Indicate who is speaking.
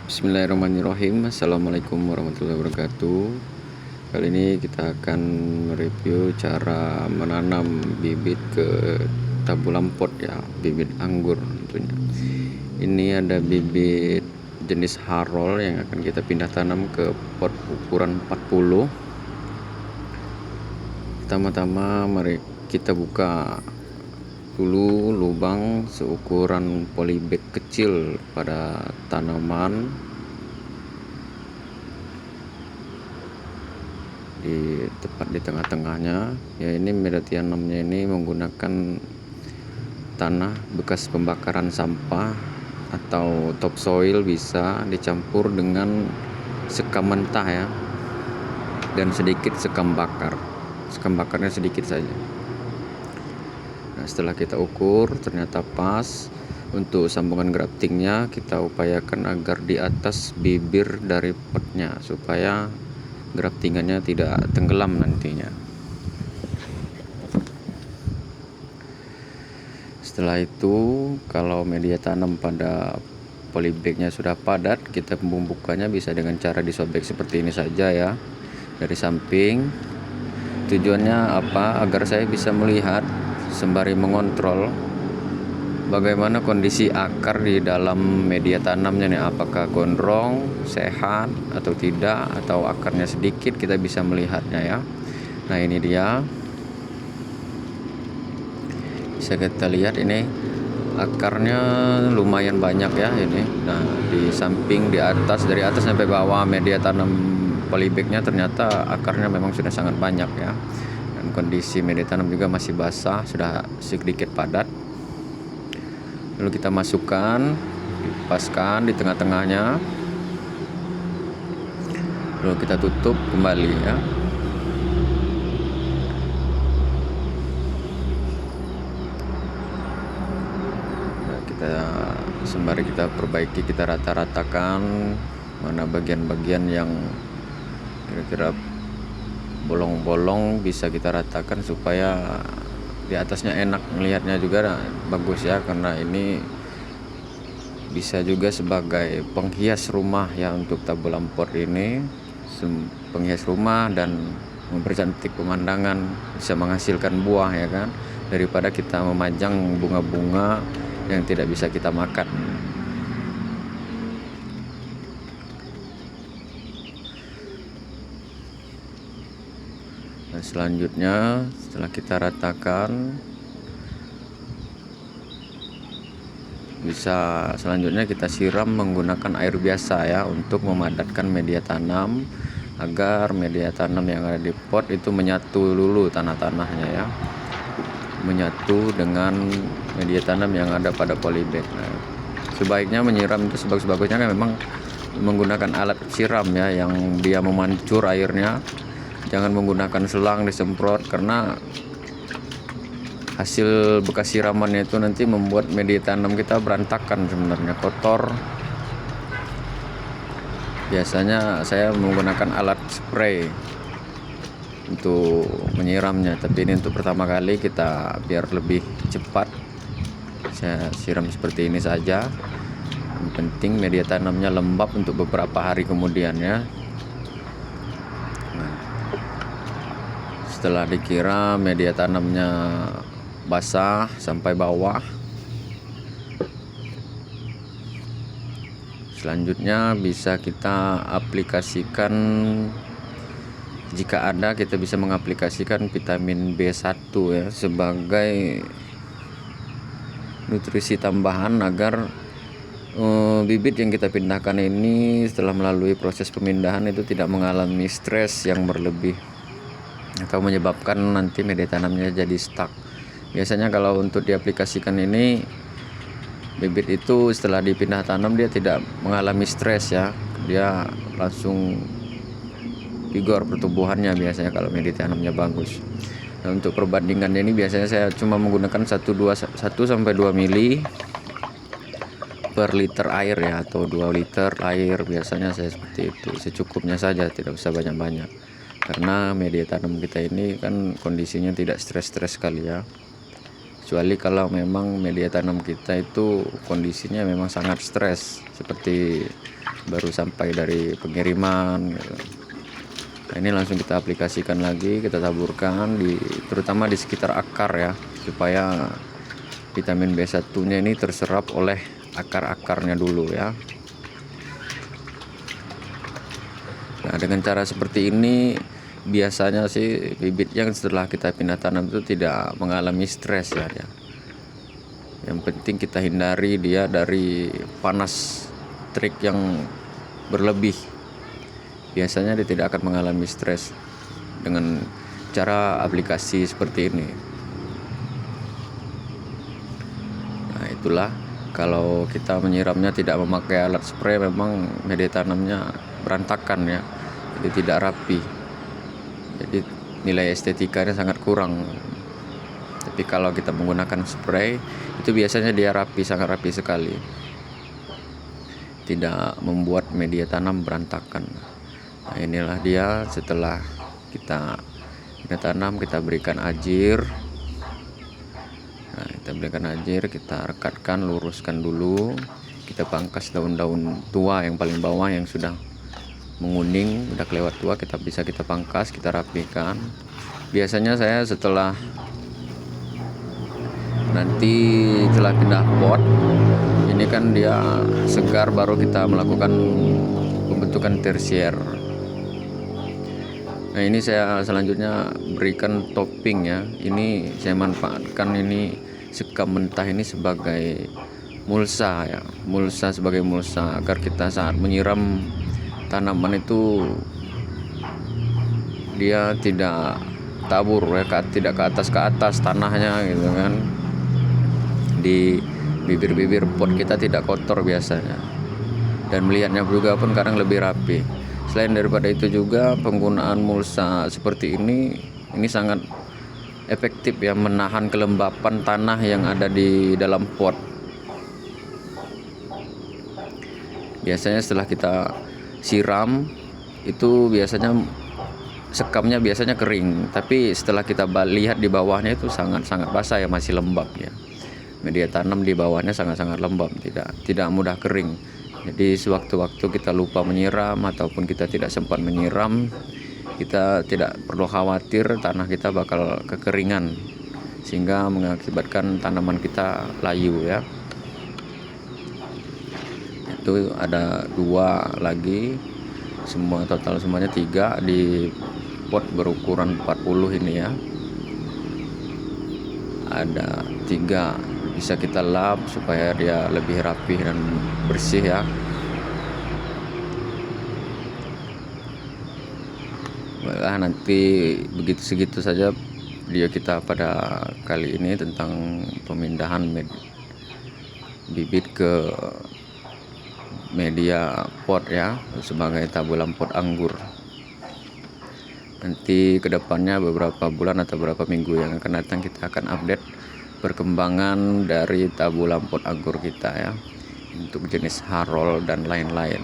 Speaker 1: Bismillahirrahmanirrahim. Assalamualaikum warahmatullahi wabarakatuh. Kali ini kita akan mereview cara menanam bibit ke tabulam pot ya, bibit anggur tentunya. Ini ada bibit jenis Harol yang akan kita pindah tanam ke pot ukuran 40. Pertama-tama mari kita buka dulu lubang seukuran polybag kecil pada tanaman tepat di tengah-tengahnya ya. Ini media tanamnya ini menggunakan tanah bekas pembakaran sampah atau topsoil, bisa dicampur dengan sekam mentah ya, dan sedikit sekam bakar. Sekam bakarnya sedikit saja. Nah, setelah kita ukur ternyata pas. Untuk sambungan graftingnya kita upayakan agar di atas bibir dari potnya supaya graftingannya tidak tenggelam nantinya. Setelah itu, kalau media tanam pada polybagnya sudah padat, kita membumbukannya bisa dengan cara disobek seperti ini saja ya, dari samping. Tujuannya apa? Agar saya bisa melihat sembari mengontrol bagaimana kondisi akar di dalam media tanamnya nih, apakah gondrong, sehat atau tidak, atau akarnya sedikit, kita bisa melihatnya ya. Nah, ini dia. Bisa kita lihat ini akarnya lumayan banyak ya ini. Nah, di samping, di atas, dari atas sampai bawah media tanam polybagnya ternyata akarnya memang sudah sangat banyak ya. Dan kondisi media tanam juga masih basah, sudah sedikit padat. Lalu kita masukkan, dipaskan di tengah-tengahnya, lalu kita tutup kembali ya. Nah, sembari kita perbaiki, kita rata-ratakan mana bagian-bagian yang kira-kira bolong-bolong, bisa kita ratakan supaya di atasnya enak melihatnya juga bagus ya, karena ini bisa juga sebagai penghias rumah ya. Untuk tabulam pot ini penghias rumah dan mempercantik pemandangan, bisa menghasilkan buah ya kan, daripada kita memajang bunga-bunga yang tidak bisa kita makan. Nah, selanjutnya setelah kita ratakan, selanjutnya kita siram menggunakan air biasa ya, untuk memadatkan media tanam, agar media tanam yang ada di pot itu menyatu dulu tanah-tanahnya ya, menyatu dengan media tanam yang ada pada polybag. Nah, sebaiknya menyiram itu sebagus-bagusnya kan memang menggunakan alat siram ya, yang dia memancur airnya. Jangan menggunakan selang disemprot, karena hasil bekas siramannya itu nanti membuat media tanam kita berantakan, sebenarnya kotor. Biasanya saya menggunakan alat spray untuk menyiramnya, tapi ini untuk pertama kali, kita biar lebih cepat, saya siram seperti ini saja. Yang penting media tanamnya lembab untuk beberapa hari kemudian ya. Nah, setelah dikira media tanamnya basah sampai bawah, selanjutnya bisa kita aplikasikan, jika ada kita bisa mengaplikasikan vitamin B1 ya, sebagai nutrisi tambahan agar bibit yang kita pindahkan ini setelah melalui proses pemindahan itu tidak mengalami stres yang berlebih atau menyebabkan nanti media tanamnya jadi stuck. Biasanya kalau untuk diaplikasikan ini, bibit itu setelah dipindah tanam dia tidak mengalami stres ya, dia langsung vigor pertumbuhannya biasanya kalau media tanamnya bagus. Nah, untuk perbandingannya ini biasanya saya cuma menggunakan 1 sampai 2 mili per liter air ya, atau 2 liter air, biasanya saya seperti itu, secukupnya saja, tidak usah banyak-banyak, karena media tanam kita ini kan kondisinya tidak stres-stres sekali ya. kecuali kalau memang media tanam kita itu kondisinya memang sangat stres, seperti baru sampai dari pengiriman gitu. Nah, ini langsung kita aplikasikan lagi, kita taburkan terutama di sekitar akar ya, supaya vitamin B1-nya ini terserap oleh akar-akarnya dulu ya. Nah, dengan cara seperti ini biasanya sih bibit yang setelah kita pindah tanam itu tidak mengalami stres ya. Yang penting kita hindari dia dari panas terik yang berlebih. Biasanya dia tidak akan mengalami stres dengan cara aplikasi seperti ini. Nah, itulah kalau kita menyiramnya tidak memakai alat spray, memang media tanamnya berantakan ya, jadi tidak rapi, jadi nilai estetikanya sangat kurang. Tapi kalau kita menggunakan spray itu biasanya dia rapi, sangat rapi sekali, tidak membuat media tanam berantakan. Nah, inilah dia setelah kita tanam, kita berikan ajir. Nah, kita berikan ajir, kita rekatkan, luruskan dulu, kita pangkas daun-daun tua yang paling bawah yang sudah menguning, udah kelewat tua, kita pangkas, kita rapikan. Biasanya saya setelah pindah pot, ini kan dia segar, baru kita melakukan pembentukan tersier. Nah, ini saya selanjutnya berikan topping ya. Ini saya manfaatkan ini sekam mentah ini sebagai mulsa ya, sebagai mulsa agar kita saat menyiram tanaman itu dia tidak tabur ya, tidak ke atas tanahnya gitu kan. Di bibir-bibir pot kita tidak kotor biasanya, dan melihatnya juga pun kadang lebih rapi. Selain daripada itu juga penggunaan mulsa seperti ini sangat efektif ya, menahan kelembapan tanah yang ada di dalam pot. Biasanya setelah kita siram itu biasanya sekamnya biasanya kering, tapi setelah kita lihat di bawahnya itu sangat-sangat basah ya, masih lembab ya. Media tanam di bawahnya sangat-sangat lembab, tidak mudah kering. Jadi sewaktu-waktu kita lupa menyiram ataupun kita tidak sempat menyiram, kita tidak perlu khawatir tanah kita bakal kekeringan sehingga mengakibatkan tanaman kita layu ya. Itu ada 2 lagi, total semuanya 3 di pot berukuran 40 ini ya. Ada 3, bisa kita lap supaya dia lebih rapi dan bersih ya. Baiklah, nanti segitu saja video kita pada kali ini tentang pemindahan bibit ke media pot ya, sebagai tabulam pot anggur. Nanti kedepannya beberapa bulan atau beberapa minggu yang akan datang kita akan update perkembangan dari tabulam pot anggur kita ya, untuk jenis Harold dan lain-lain.